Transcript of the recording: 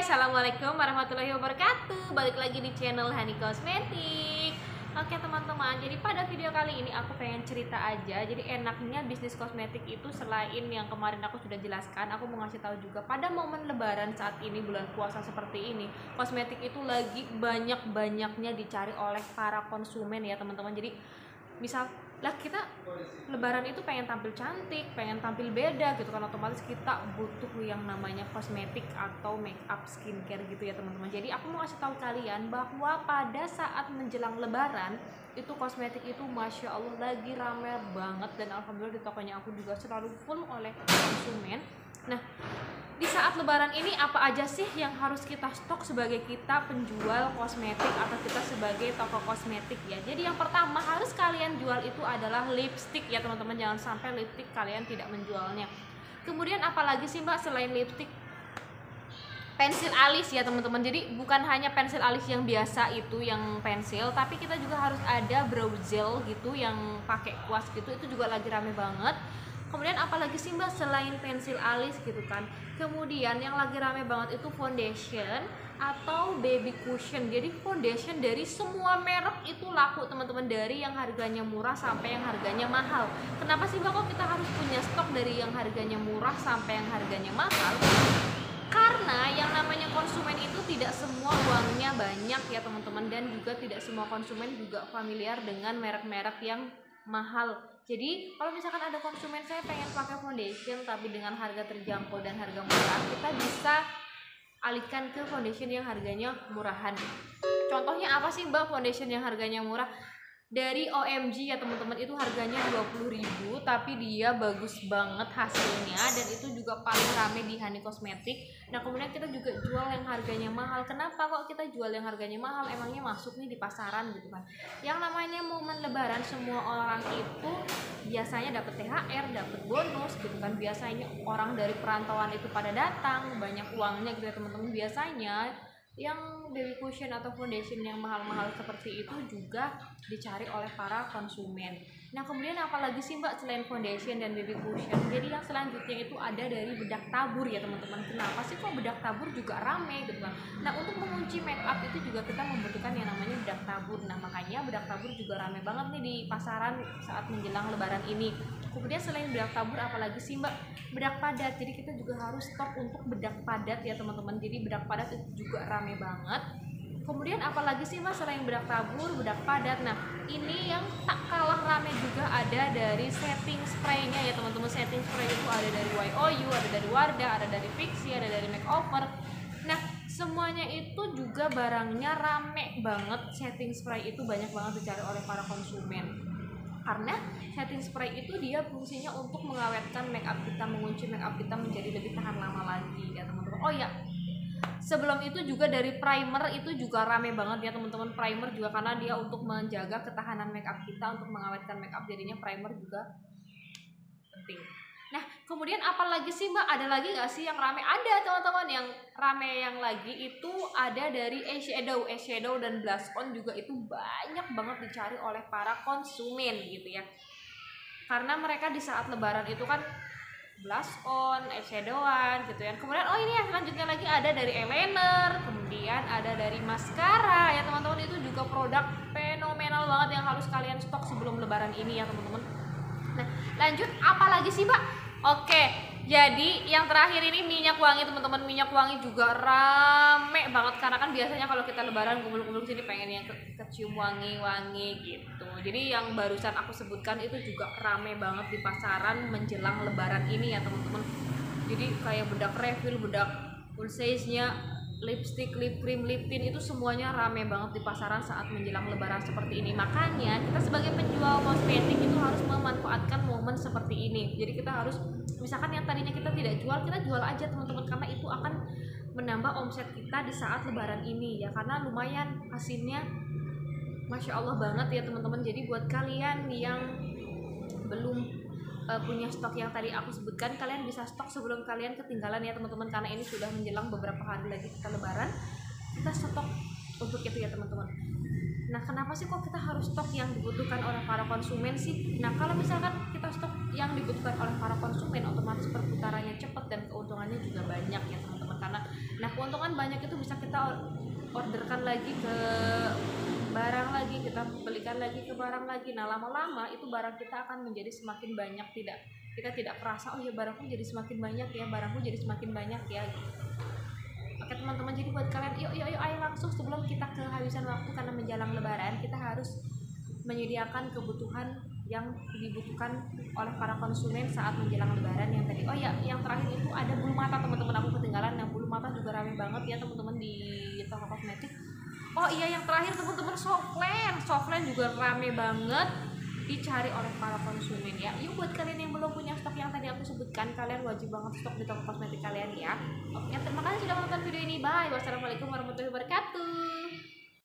Assalamualaikum warahmatullahi wabarakatuh. Balik lagi di channel Hani Kosmetik. Oke teman-teman, jadi pada video kali ini aku pengen cerita aja. Jadi enaknya bisnis kosmetik itu selain yang kemarin aku sudah jelaskan, aku mau ngasih tahu juga pada momen lebaran saat ini, bulan puasa seperti ini, kosmetik itu lagi banyak-banyaknya dicari oleh para konsumen ya teman-teman. Jadi misal lah kita lebaran itu pengen tampil cantik, pengen tampil beda gitu kan, otomatis kita butuh yang namanya kosmetik atau make up, skincare gitu ya teman-teman. Jadi aku mau kasih tahu kalian bahwa pada saat menjelang lebaran itu kosmetik itu masya Allah lagi rame banget, dan alhamdulillah di tokonya aku juga selalu full oleh konsumen. Nah, di saat lebaran ini apa aja sih yang harus kita stok sebagai kita penjual kosmetik atau kita sebagai toko kosmetik ya. Jadi yang pertama harus kalian jual itu adalah lipstick ya teman-teman, jangan sampai lipstick kalian tidak menjualnya. Kemudian apalagi sih mbak selain lipstick? Pensil alis ya teman-teman. Jadi bukan hanya pensil alis yang biasa itu yang pensil, tapi kita juga harus ada brow gel gitu yang pakai kuas gitu, itu juga lagi rame banget. Kemudian apalagi sih mbak selain pensil alis gitu kan. Kemudian yang lagi rame banget itu foundation atau baby cushion. Jadi foundation dari semua merek itu laku teman-teman, dari yang harganya murah sampai yang harganya mahal. Kenapa sih mbak kok kita harus punya stok dari yang harganya murah sampai yang harganya mahal? Karena yang namanya konsumen itu tidak semua uangnya banyak ya teman-teman, dan juga tidak semua konsumen juga familiar dengan merek-merek yang mahal. Jadi kalau misalkan ada konsumen saya pengen pakai foundation tapi dengan harga terjangkau dan harga murah, kita bisa alihkan ke foundation yang harganya murahan. Contohnya apa sih mbak foundation yang harganya murah? Dari OMG ya teman-teman, itu harganya 20.000 tapi dia bagus banget hasilnya, dan itu juga paling rame di Hani Kosmetik. Nah kemudian kita juga jual yang harganya mahal. Kenapa kok kita jual yang harganya mahal? Emangnya masuk nih di pasaran gitu kan. Yang namanya momen lebaran semua orang itu biasanya dapat THR, dapat bonus gitu kan. Biasanya orang dari perantauan itu pada datang, banyak uangnya gitu ya teman-teman. Biasanya yang baby cushion atau foundation yang mahal-mahal seperti itu juga dicari oleh para konsumen. Nah kemudian apalagi sih mbak selain foundation dan baby cushion? Jadi yang selanjutnya itu ada dari bedak tabur ya teman-teman. Kenapa sih kok bedak tabur juga rame gitu kan? Nah untuk mengunci make up itu juga kita membutuhkan yang namanya bedak tabur. Nah makanya bedak tabur juga rame banget nih di pasaran saat menjelang lebaran ini. Kemudian selain bedak tabur apalagi sih mbak? Bedak padat. Jadi kita juga harus stok untuk bedak padat ya teman-teman. Jadi bedak padat itu juga rame banget. Kemudian apalagi sih mas selain bedak tabur, bedak padat? Nah ini yang tak kalah rame juga ada dari setting spraynya ya teman-teman. Setting spray itu ada dari YOU, ada dari Wardah, ada dari Fixi, ada dari Makeover. Nah semuanya itu juga barangnya rame banget. Setting spray itu banyak banget dicari oleh para konsumen, karena setting spray itu dia fungsinya untuk mengawetkan make up kita, mengunci make up kita menjadi lebih tahan lama lagi ya teman-teman. Oh ya, sebelum itu juga dari primer itu juga rame banget ya teman-teman. Primer juga karena dia untuk menjaga ketahanan make up kita, untuk mengawetkan make up, jadinya primer juga penting. Nah kemudian apalagi sih mbak, ada lagi gak sih yang rame? Ada teman-teman, yang rame yang lagi itu ada dari eyeshadow dan blush on juga itu banyak banget dicari oleh para konsumen gitu ya, karena mereka di saat lebaran itu kan blush on, eyeshadowan gitu ya. Kemudian oh ini ya selanjutnya lagi ada dari eyeliner, kemudian ada dari maskara ya teman-teman. Itu juga produk fenomenal banget yang harus kalian stok sebelum lebaran ini ya teman-teman. Nah lanjut apalagi sih mbak? Oke, jadi yang terakhir ini minyak wangi teman-teman. Minyak wangi juga rame banget karena kan biasanya kalau kita lebaran kumpul-kumpul sini pengen yang kecium wangi-wangi gitu. Jadi yang barusan aku sebutkan itu juga rame banget di pasaran menjelang lebaran ini ya teman-teman. Jadi kayak bedak refill, bedak full size-nya, lipstick, lip cream, lip tint, itu semuanya rame banget di pasaran saat menjelang lebaran seperti ini. Makanya kita sebagai penjual kosmetik itu harus memanfaatkan momen seperti ini. Jadi kita harus, misalkan yang tadinya kita tidak jual, kita jual aja teman-teman, karena itu akan menambah omset kita di saat lebaran ini ya, karena lumayan hasilnya masya Allah banget ya teman-teman. Jadi buat kalian yang belum punya stok yang tadi aku sebutkan, kalian bisa stok sebelum kalian ketinggalan ya teman-teman, karena ini sudah menjelang beberapa hari lagi kita lebaran. Kita stok untuk itu ya teman-teman. Nah kenapa sih kok kita harus stok yang dibutuhkan oleh para konsumen sih? Nah kalau misalkan kita stok yang dibutuhkan oleh para konsumen, otomatis perputarannya cepat dan keuntungannya juga banyak ya teman-teman. karena keuntungan banyak itu bisa kita orderkan lagi ke barang lagi, kita belikan lagi ke barang lagi. Nah lama-lama itu barang kita akan menjadi semakin banyak, kita tidak kerasa, oh ya barangku jadi semakin banyak ya, barangku jadi semakin banyak ya gitu. Oke teman-teman, jadi buat kalian yuk ayo langsung sebelum kita kehabisan waktu karena menjelang lebaran, kita harus menyediakan kebutuhan yang dibutuhkan oleh para konsumen saat menjelang lebaran yang tadi. Oh ya, yang terakhir itu ada bulu mata teman-teman, aku ketinggalan. Yang bulu mata juga rame banget ya teman-teman di toko kosmetik. Oh iya, yang terakhir teman-teman, softland juga rame banget dicari oleh para konsumen ya. Yuk buat kalian yang belum punya stok yang tadi aku sebutkan, kalian wajib banget stok di toko kosmetik kalian ya. Oke, terima kasih sudah menonton video ini. Bye. Wassalamualaikum warahmatullahi wabarakatuh.